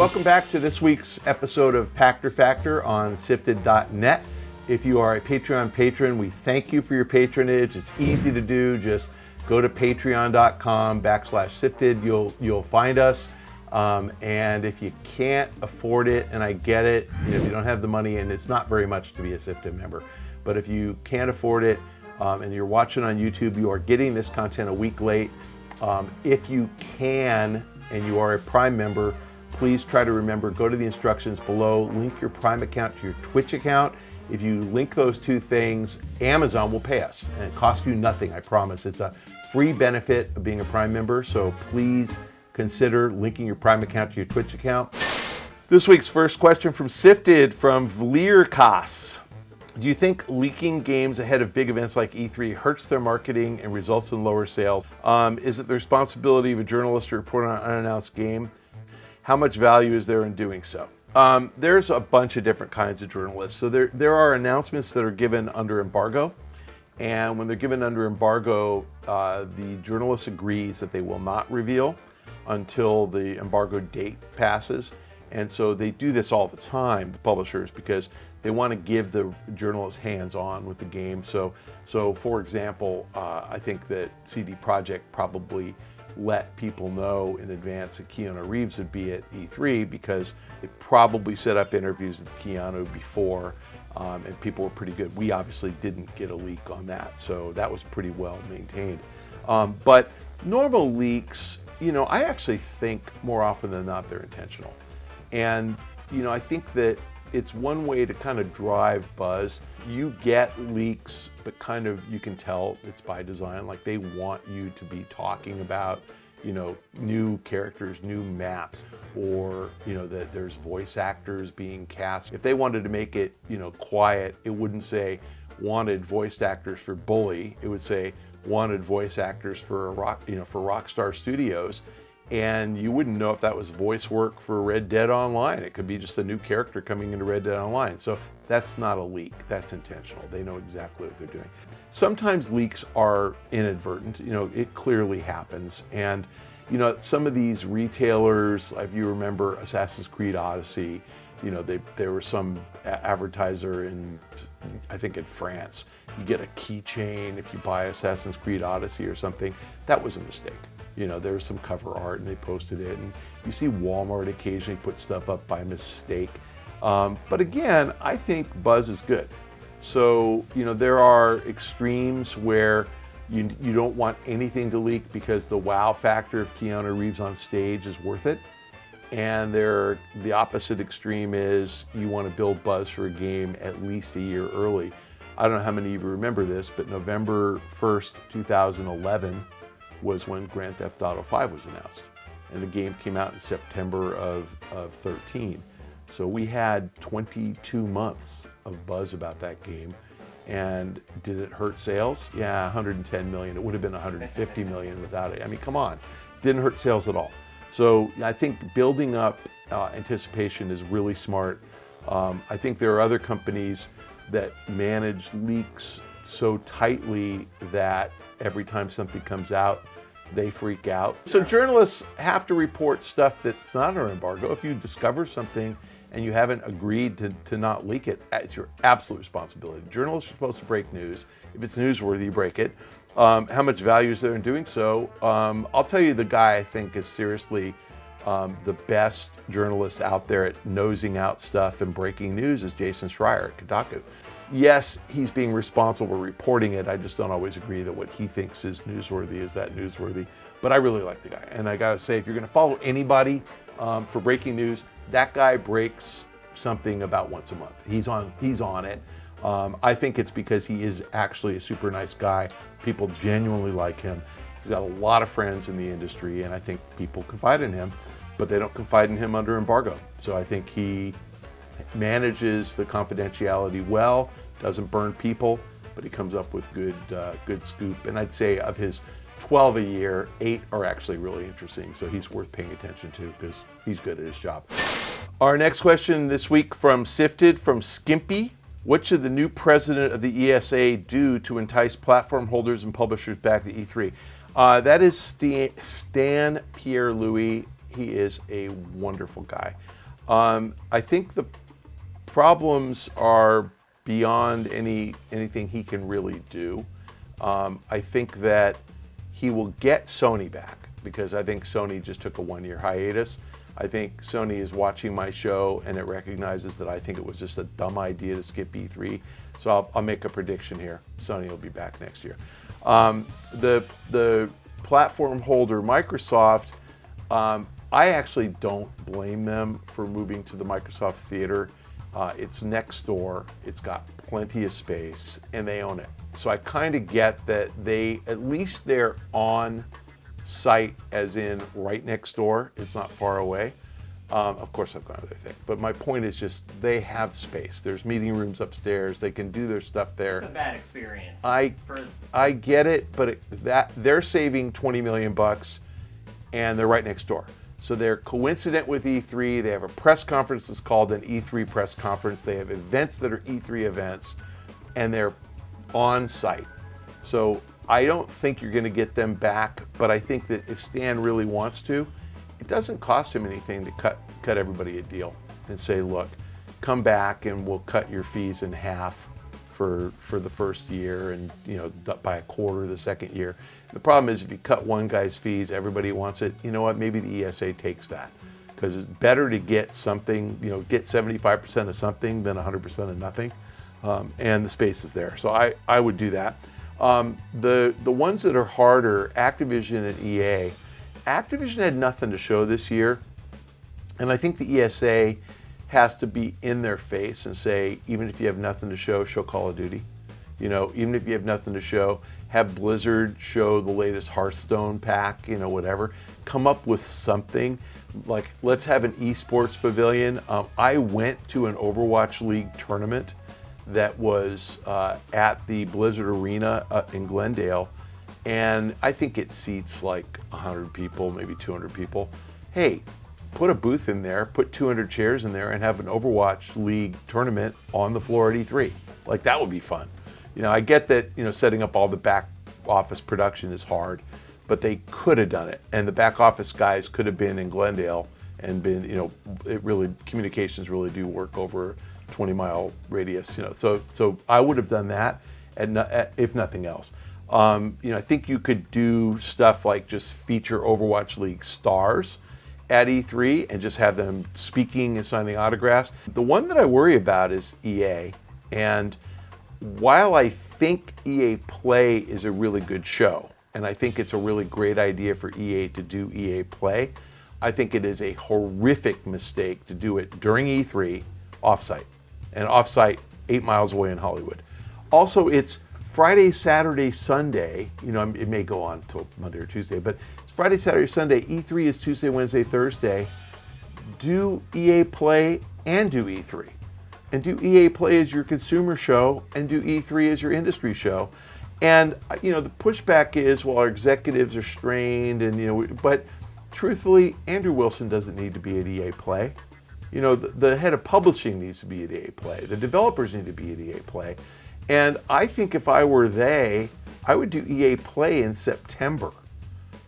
welcome back to this week's episode of Pachter Factor on SIFTD.net. If you are a Patreon patron, we thank you for your patronage. It's easy to do. Just go to patreon.com/SIFTD. You'll find us. And if you can't afford it, and I get it, if you don't have the money, and it's not very much to be a SIFTD member, but if you can't afford it and you're watching on YouTube, you are getting this content a week late. If you can, and you are a Prime member, please try to remember, go to the instructions below, link your Prime account to your Twitch account. If you link those two things, Amazon will pay us, and it costs you nothing, I promise. It's a free benefit of being a Prime member, so please consider linking your Prime account to your Twitch account. This week's first question from SIFTD from Vlirkas. Do you think leaking games ahead of big events like E3 hurts their marketing and results in lower sales? Is it the responsibility of a journalist to report on an unannounced game? How much value is there in doing so? There's a bunch of different kinds of journalists. So there are announcements that are given under embargo. And when they're given under embargo, the journalist agrees that they will not reveal until the embargo date passes. And so they do this all the time, the publishers, because they want to give the journalists hands-on with the game. So for example, I think that CD Projekt probably let people know in advance that Keanu Reeves would be at E3 because they probably set up interviews with Keanu before, and people were pretty good. We obviously didn't get a leak on that, so that was pretty well maintained. But normal leaks, I actually think more often than not they're intentional. And, I think that it's one way to kind of drive buzz. You get leaks, but kind of you can tell it's by design. Like they want you to be talking about, new characters, new maps, or, that there's voice actors being cast. If they wanted to make it, quiet, it wouldn't say wanted voice actors for Bully. It would say wanted voice actors for Rockstar Studios. And you wouldn't know if that was voice work for Red Dead Online. It could be just a new character coming into Red Dead Online. So that's not a leak, that's intentional. They know exactly what they're doing. Sometimes leaks are inadvertent, it clearly happens. And, some of these retailers, if you remember Assassin's Creed Odyssey, there was some advertiser I think in France. You get a keychain if you buy Assassin's Creed Odyssey or something. That was a mistake. There was some cover art and they posted it, and you see Walmart occasionally put stuff up by mistake. But again, I think buzz is good. So, there are extremes where you don't want anything to leak because the wow factor of Keanu Reeves on stage is worth it. And the opposite extreme is you want to build buzz for a game at least a year early. I don't know how many of you remember this, but November 1st, 2011, was when Grand Theft Auto 5 was announced. And the game came out in September of 13. So we had 22 months of buzz about that game. And did it hurt sales? Yeah, 110 million. It would have been 150 million without it. I mean, come on. Didn't hurt sales at all. So I think building up anticipation is really smart. I think there are other companies that manage leaks so tightly that every time something comes out, they freak out. So journalists have to report stuff that's not under embargo. If you discover something and you haven't agreed to not leak it, it's your absolute responsibility. Journalists are supposed to break news. If it's newsworthy, you break it. How much value is there in doing so? I'll tell you the guy I think is seriously the best journalist out there at nosing out stuff and breaking news is Jason Schreier at Kotaku. Yes, he's being responsible for reporting it. I just don't always agree that what he thinks is newsworthy is that newsworthy. But I really like the guy. And I gotta say, if you're gonna follow anybody for breaking news, that guy breaks something about once a month. He's on it. I think it's because he is actually a super nice guy. People genuinely like him. He's got a lot of friends in the industry, and I think people confide in him, but they don't confide in him under embargo. So I think he manages the confidentiality well, doesn't burn people, but he comes up with good scoop. And I'd say of his 12 a year, 8 are actually really interesting. So he's worth paying attention to because he's good at his job. Our next question this week from SIFTD from Skimpy. What should the new president of the ESA do to entice platform holders and publishers back to E3? That is Stan Pierre-Louis. He is a wonderful guy. I think the problems are beyond anything he can really do. I think that he will get Sony back, because I think Sony just took a 1-year hiatus. I think Sony is watching my show and it recognizes that I think it was just a dumb idea to skip E3. So I'll make a prediction here. Sony will be back next year. The platform holder, Microsoft, I actually don't blame them for moving to the Microsoft Theater. It's next door, it's got plenty of space, and they own it. So I kind of get that at least they're on site, as in right next door. It's not far away. Of course, I've got other things, but my point is just they have space. There's meeting rooms upstairs. They can do their stuff there. It's a bad experience. I get it, but they're saving $20 million, and they're right next door. So they're coincident with E3. They have a press conference that's called an E3 press conference. They have events that are E3 events, and they're on site. So I don't think you're going to get them back, but I think that if Stan really wants to, it doesn't cost him anything to cut everybody a deal and say, look, come back and we'll cut your fees in half for the first year, and by a quarter the second year. The problem is if you cut one guy's fees, everybody wants it. You know what? Maybe the ESA takes that, because it's better to get something, get 75% of something than 100% of nothing, and the space is there. So I would do that. The ones that are harder, Activision and EA. Activision had nothing to show this year, and I think the ESA has to be in their face and say, even if you have nothing to show Call of Duty. Even if you have nothing to show, have Blizzard show the latest Hearthstone pack, whatever. Come up with something. Like, let's have an esports pavilion. I went to an Overwatch League tournament that was at the Blizzard Arena in Glendale, and I think it seats like 100 people, maybe 200 people. Hey, put a booth in there, put 200 chairs in there, and have an Overwatch League tournament on the floor at E3. Like, that would be fun. I get that, setting up all the back office production is hard, but they could have done it. And the back office guys could have been in Glendale and been, communications really do work over a 20-mile radius, So I would have done that, if nothing else. I think you could do stuff like just feature Overwatch League stars at E3 and just have them speaking and signing autographs. The one that I worry about is EA. And while I think EA Play is a really good show, and I think it's a really great idea for EA to do EA Play, I think it is a horrific mistake to do it during E3 offsite, and offsite 8 miles away in Hollywood. Also, it's Friday, Saturday, Sunday. It may go on until Monday or Tuesday, but it's Friday, Saturday, Sunday. E3 is Tuesday, Wednesday, Thursday. Do EA Play and do E3. And do EA Play as your consumer show, and do E3 as your industry show. And the pushback is, well, our executives are strained, and but truthfully, Andrew Wilson doesn't need to be at EA Play. The head of publishing needs to be at EA Play. The developers need to be at EA Play. And I think if I were I would do EA Play in September,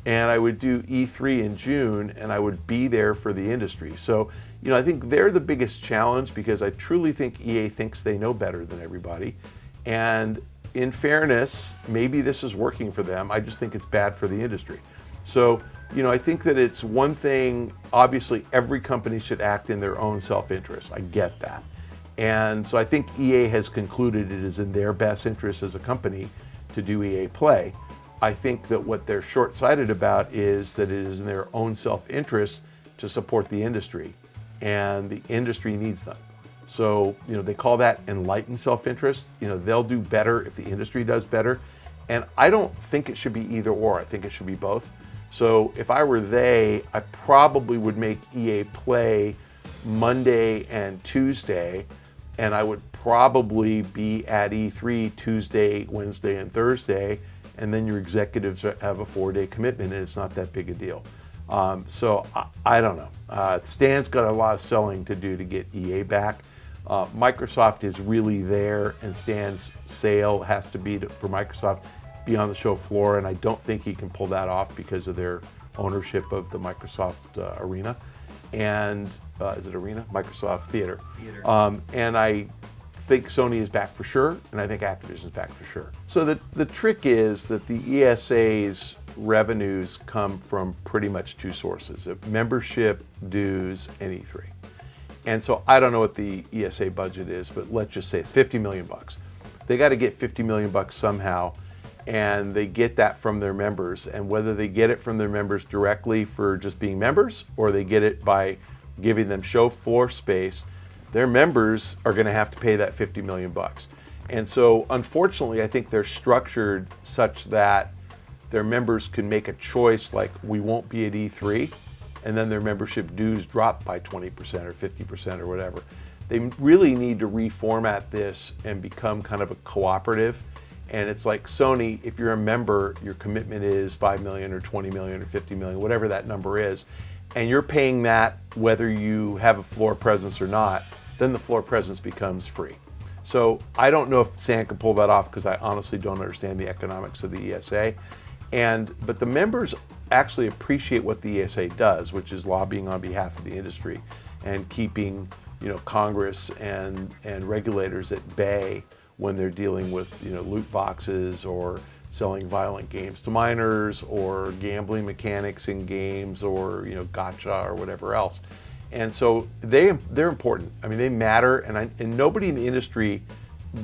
and I would do E3 in June, and I would be there for the industry. So, I think they're the biggest challenge, because I truly think EA thinks they know better than everybody. And in fairness, maybe this is working for them. I just think it's bad for the industry. So, I think that it's one thing, obviously every company should act in their own self-interest. I get that. And so I think EA has concluded it is in their best interest as a company to do EA Play. I think that what they're short-sighted about is that it is in their own self-interest to support the industry, and the industry needs them. So, they call that enlightened self-interest. They'll do better if the industry does better. And I don't think it should be either or. I think it should be both. So if I were I probably would make EA Play Monday and Tuesday, and I would probably be at E3 Tuesday, Wednesday, and Thursday, and then your executives have a 4-day commitment, and it's not that big a deal. So I don't know. Stan's got a lot of selling to do to get EA back. Microsoft is really there, and Stan's sale has to be for Microsoft be on the show floor, and I don't think he can pull that off because of their ownership of the Microsoft Arena, and is it Arena? Microsoft Theater. And I think Sony is back for sure, and I think Activision is back for sure. So the trick is that the ESA's revenues come from pretty much two sources: of membership, dues, and E3. And so I don't know what the ESA budget is, but let's just say it's $50 million. They got to get $50 million somehow, and they get that from their members. And whether they get it from their members directly for just being members, or they get it by giving them show floor space, their members are going to have to pay that $50 million. And so unfortunately, I think they're structured such that their members can make a choice like, we won't be at E3, and then their membership dues drop by 20% or 50% or whatever. They really need to reformat this and become kind of a cooperative. And it's like Sony, if you're a member, your commitment is 5 million or 20 million or 50 million, whatever that number is, and you're paying that whether you have a floor presence or not, then the floor presence becomes free. So I don't know if SAN can pull that off, because I honestly don't understand the economics of the ESA. But the members actually appreciate what the ESA does, which is lobbying on behalf of the industry and keeping, Congress and regulators at bay when they're dealing with, loot boxes or selling violent games to minors or gambling mechanics in games or, gotcha or whatever else. And so they're important. I mean, they matter, and nobody in the industry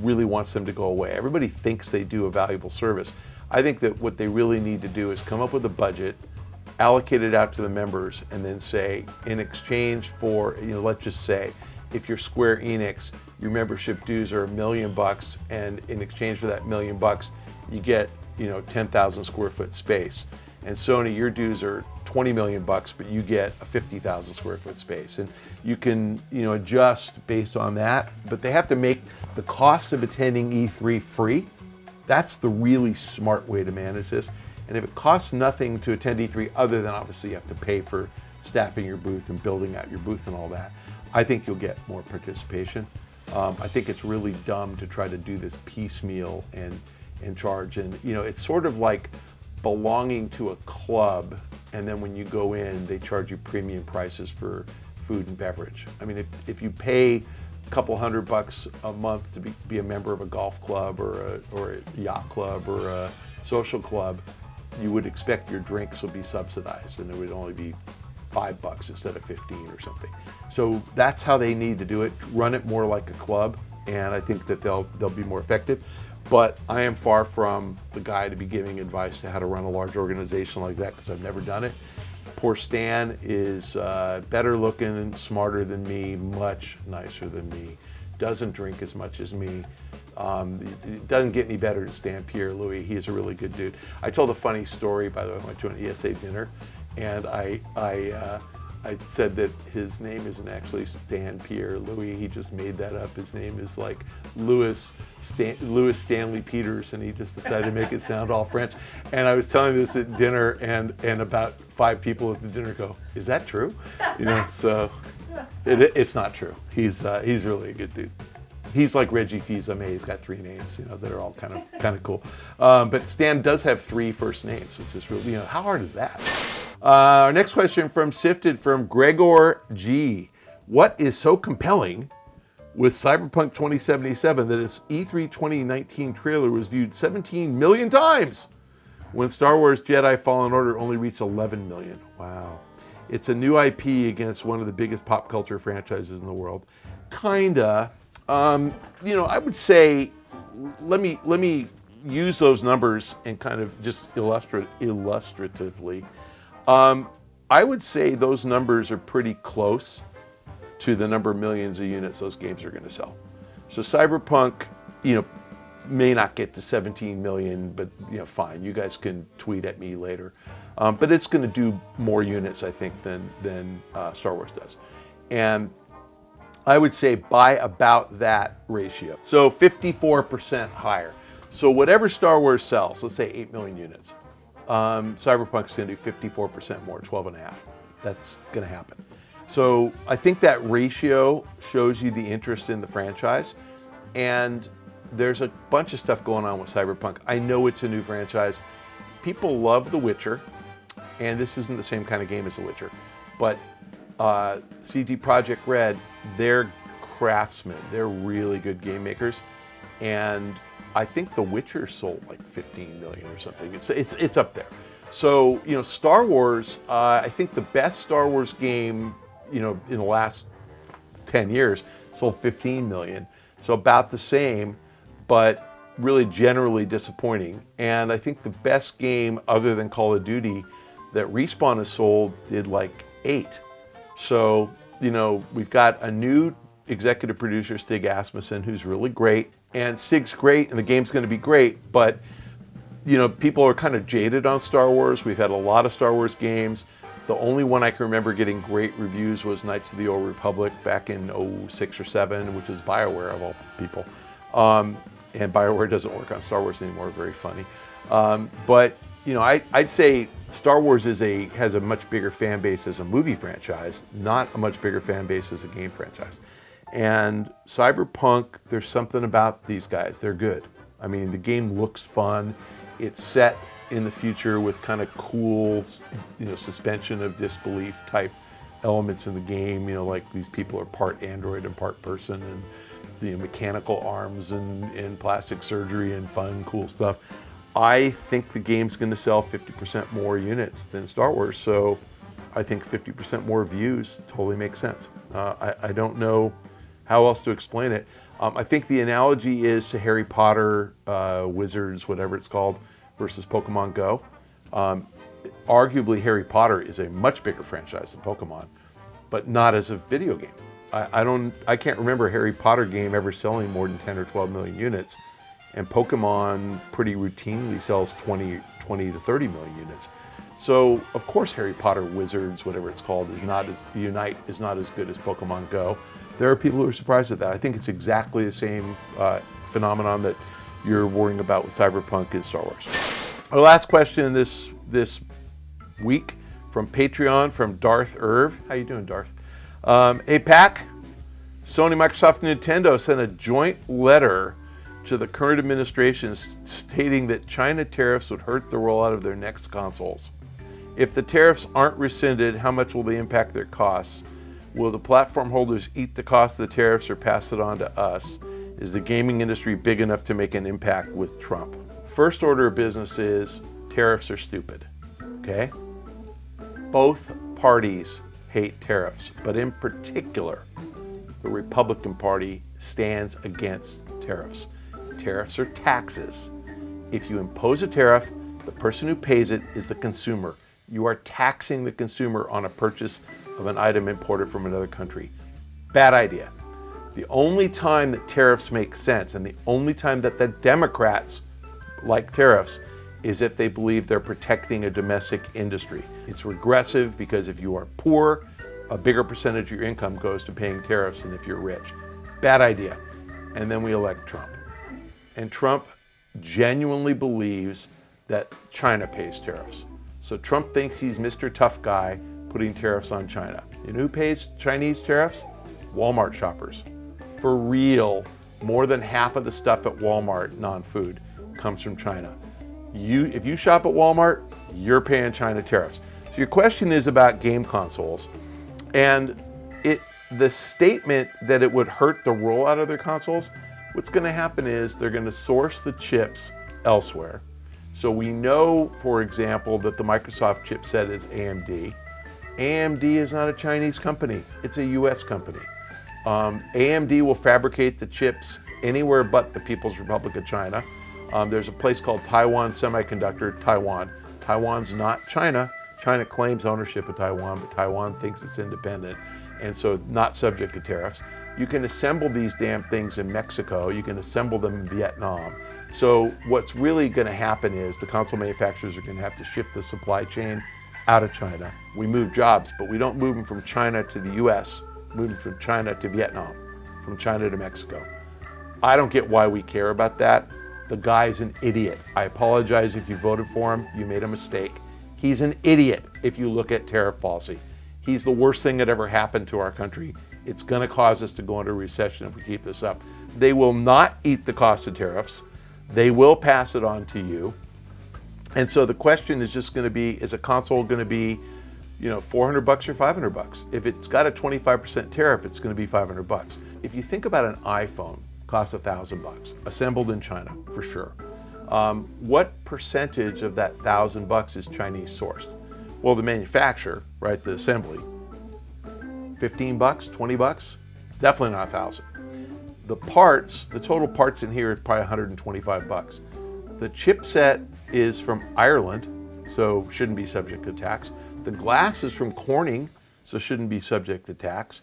really wants them to go away. Everybody thinks they do a valuable service. I think that what they really need to do is come up with a budget, allocate it out to the members, and then say, in exchange for, let's just say, if you're Square Enix, your membership dues are $1 million, and in exchange for that $1 million, you get, 10,000 square foot space. And Sony, your dues are $20 million, but you get a 50,000 square foot space. And you can, adjust based on that, but they have to make the cost of attending E3 free. That's the really smart way to manage this. And if it costs nothing to attend E3, other than obviously you have to pay for staffing your booth and building out your booth and all that, I think you'll get more participation. I think it's really dumb to try to do this piecemeal and charge. And it's sort of like belonging to a club, and then when you go in, they charge you premium prices for food and beverage. I mean, if you pay a couple $100 a month to be a member of a golf club or a yacht club or a social club, you would expect your drinks will be subsidized, and it would only be $5 instead of 15 or something. So that's how they need to do it. Run it more like a club, and I think that they'll be more effective. But I am far from the guy to be giving advice to how to run a large organization like that, because I've never done it. Poor Stan is better looking and smarter than me, much nicer than me, doesn't drink as much as me. It doesn't get any better than Stan Pierre-Louis. He's a really good dude. I told a funny story, by the way. I went to an ESA dinner, and I said that his name isn't actually Stan Pierre-Louis. He just made that up. His name is like Louis Stanley Peters, and he just decided to make it sound all French. And I was telling this at dinner, and about 5 people at the dinner go, "Is that true?" So it's not true. He's really a good dude. He's like Reggie Fils-Aimé. He's got 3 names, that are all kind of cool. But Stan does have 3 first names, which is really, how hard is that? Our next question from SIFTD from Gregor G. What is so compelling with Cyberpunk 2077 that its E3 2019 trailer was viewed 17 million times when Star Wars Jedi Fallen Order only reached 11 million? Wow. It's a new IP against one of the biggest pop culture franchises in the world. Kinda. I would say, let me use those numbers and kind of just illustratively. I would say those numbers are pretty close to the number of millions of units those games are going to sell. So Cyberpunk, may not get to 17 million, but fine. You guys can tweet at me later. But it's going to do more units, I think, than Star Wars does. And I would say by about that ratio. So 54% higher. So whatever Star Wars sells, let's say 8 million units, Cyberpunk's going to do 54% more, 12.5. That's going to happen. So I think that ratio shows you the interest in the franchise. And there's a bunch of stuff going on with Cyberpunk. I know it's a new franchise. People love The Witcher. and this isn't the same kind of game as The Witcher, but CD Projekt Red, they're craftsmen. They're really good game makers, and I think The Witcher sold like 15 million or something. It's up there. So, you know, Star Wars, I think the best Star Wars game, you know, in the last 10 years sold 15 million. So about the same, but really generally disappointing. And I think the best game other than Call of Duty that Respawn has sold did like 8. So, you know, we've got a new executive producer, Stig Asmussen, who's really great. And Stig's great, and the game's going to be great, but, you know, people are kind of jaded on Star Wars. We've had a lot of Star Wars games. The only one I can remember getting great reviews was Knights of the Old Republic back in 06 or 07, which is BioWare of all people. And BioWare doesn't work on Star Wars anymore, very funny. But, you know, I'd say Star Wars has a much bigger fan base as a movie franchise, not a much bigger fan base as a game franchise. And Cyberpunk, there's something about these guys. They're good. I mean, the game looks fun. It's set in the future with kind of cool, you know, suspension of disbelief type elements in the game. You know, like these people are part android and part person, and you know, mechanical arms and plastic surgery and fun, cool stuff. I think the game's going to sell 50% more units than Star Wars, so I think 50% more views totally makes sense. I don't know how else to explain it. I think the analogy is to Harry Potter, Wizards, whatever it's called, versus Pokemon Go. Arguably, Harry Potter is a much bigger franchise than Pokemon, but not as a video game. I can't remember a Harry Potter game ever selling more than 10 or 12 million units, and Pokemon pretty routinely sells 20 to 30 million units. So, of course, Harry Potter Wizards, whatever it's called, is not as good as Pokemon Go. There are people who are surprised at that. I think it's exactly the same phenomenon that you're worrying about with Cyberpunk and Star Wars. Our last question this week from Patreon, from Darth Irv. How you doing, Darth? Hey, Pac, Sony, Microsoft, and Nintendo sent a joint letter to the current administration stating that China tariffs would hurt the rollout of their next consoles. If the tariffs aren't rescinded, how much will they impact their costs? Will the platform holders eat the cost of the tariffs or pass it on to us? Is the gaming industry big enough to make an impact with Trump? First order of business is tariffs are stupid, okay? Both parties hate tariffs, but in particular, the Republican Party stands against tariffs. Tariffs are taxes. If you impose a tariff, the person who pays it is the consumer. You are taxing the consumer on a purchase of an item imported from another country. Bad idea. The only time that tariffs make sense, and the only time that the Democrats like tariffs, is if they believe they're protecting a domestic industry. It's regressive because if you are poor, a bigger percentage of your income goes to paying tariffs than if you're rich. Bad idea. And then we elect Trump. And Trump genuinely believes that China pays tariffs. So Trump thinks he's Mr. Tough Guy putting tariffs on China. And who pays Chinese tariffs? Walmart shoppers. For real, more than half of the stuff at Walmart, non-food, comes from China. If you shop at Walmart, you're paying China tariffs. So your question is about game consoles. And the statement that it would hurt the rollout of their consoles, what's going to happen is they're going to source the chips elsewhere. So we know, for example, that the Microsoft chipset is AMD. AMD is not a Chinese company. It's a US company. AMD will fabricate the chips anywhere but the People's Republic of China. There's a place called Taiwan Semiconductor, Taiwan. Taiwan's not China. China claims ownership of Taiwan, but Taiwan thinks it's independent, and so not subject to tariffs. You can assemble these damn things in Mexico. You can assemble them in Vietnam. So what's really going to happen is the console manufacturers are going to have to shift the supply chain out of China. We move jobs, but we don't move them from China to the US. We move them from China to Vietnam, from China to Mexico. I don't get why we care about that. The guy's an idiot. I apologize if you voted for him. You made a mistake. He's an idiot if you look at tariff policy. He's the worst thing that ever happened to our country. It's going to cause us to go into recession if we keep this up. They will not eat the cost of tariffs. They will pass it on to you. And so the question is just going to be, is a console going to be, $400 or $500? If it's got a 25% tariff, it's going to be $500. If you think about an iPhone, costs $1,000, assembled in China for sure. What percentage of that $1,000 is Chinese sourced? Well, the manufacturer, right, the assembly, $15, $20, definitely not 1,000. The parts, the total parts in here is probably $125. The chipset is from Ireland, so shouldn't be subject to tax. The glass is from Corning, so shouldn't be subject to tax.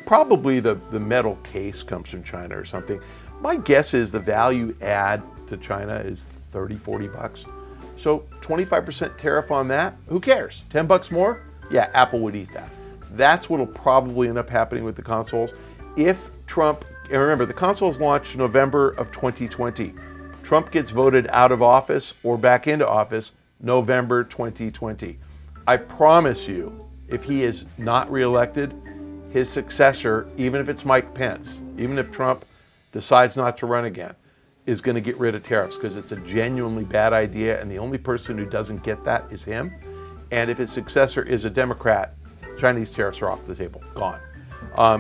Probably the metal case comes from China or something. My guess is the value add to China is $30, $40. So 25% tariff on that, who cares? $10 more? Yeah, Apple would eat that. That's what'll probably end up happening with the consoles. If Trump, and remember, the consoles launched November of 2020. Trump gets voted out of office or back into office November 2020. I promise you, if he is not reelected, his successor, even if it's Mike Pence, even if Trump decides not to run again, is going to get rid of tariffs because it's a genuinely bad idea, and the only person who doesn't get that is him. And if his successor is a Democrat, Chinese tariffs are off the table, gone.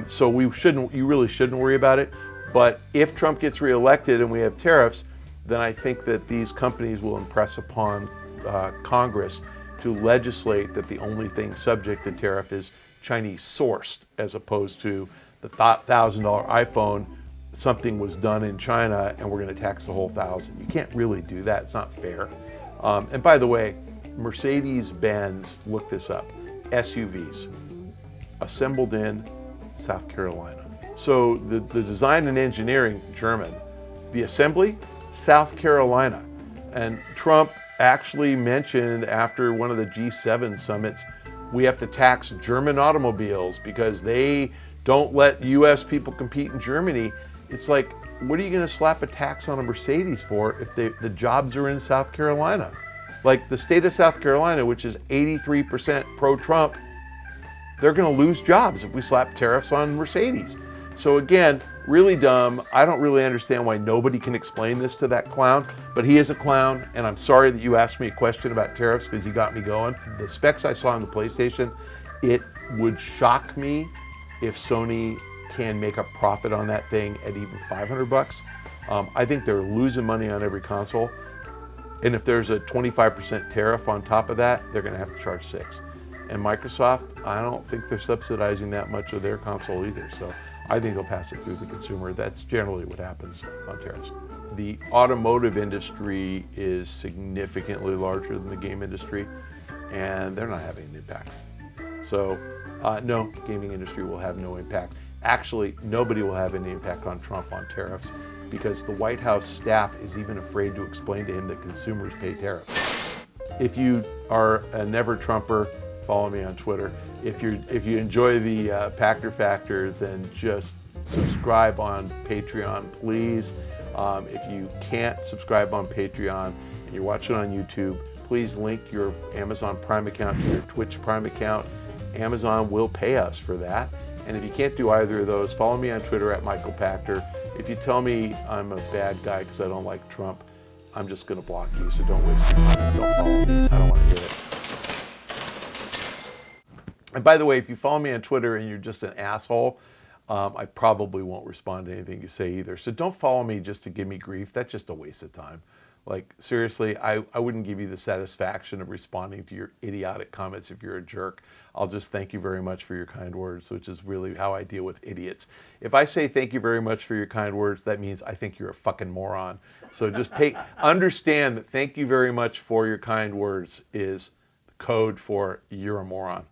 So you really shouldn't worry about it. But if Trump gets reelected and we have tariffs, then I think that these companies will impress upon Congress to legislate that the only thing subject to tariff is Chinese sourced, as opposed to the $1,000 iPhone. Something was done in China and we're going to tax the whole 1,000. You can't really do that. It's not fair. And by the way, Mercedes-Benz, look this up, SUVs assembled in South Carolina. So the design and engineering, German. The assembly, South Carolina. And Trump actually mentioned after one of the G7 summits, we have to tax German automobiles because they don't let US people compete in Germany. It's like, what are you going to slap a tax on a Mercedes for if the jobs are in South Carolina? Like the state of South Carolina, which is 83% pro-Trump, they're going to lose jobs if we slap tariffs on Mercedes. So again, really dumb. I don't really understand why nobody can explain this to that clown, but he is a clown, and I'm sorry that you asked me a question about tariffs because you got me going. The specs I saw on the PlayStation, it would shock me if Sony can make a profit on that thing at even $500. I think they're losing money on every console. And if there's a 25% tariff on top of that, they're going to have to charge $6. And Microsoft, I don't think they're subsidizing that much of their console either. So I think they'll pass it through the consumer. That's generally what happens on tariffs. The automotive industry is significantly larger than the game industry, and they're not having an impact. So no, gaming industry will have no impact. Actually, nobody will have any impact on Trump on tariffs because the White House staff is even afraid to explain to him that consumers pay tariffs. If you are a never Trumper, follow me on Twitter. If you enjoy the Pachter Factor, then just subscribe on Patreon, please. If you can't subscribe on Patreon and you're watching on YouTube, please link your Amazon Prime account to your Twitch Prime account. Amazon will pay us for that. And if you can't do either of those, follow me on Twitter at Michael Pachter. If you tell me I'm a bad guy because I don't like Trump, I'm just going to block you. So don't waste your time. Don't follow me. I don't want to hear it. And by the way, if you follow me on Twitter and you're just an asshole, I probably won't respond to anything you say either. So don't follow me just to give me grief. That's just a waste of time. Like, seriously, I wouldn't give you the satisfaction of responding to your idiotic comments if you're a jerk. I'll just thank you very much for your kind words, which is really how I deal with idiots. If I say thank you very much for your kind words, that means I think you're a fucking moron. So just understand that thank you very much for your kind words is code for you're a moron.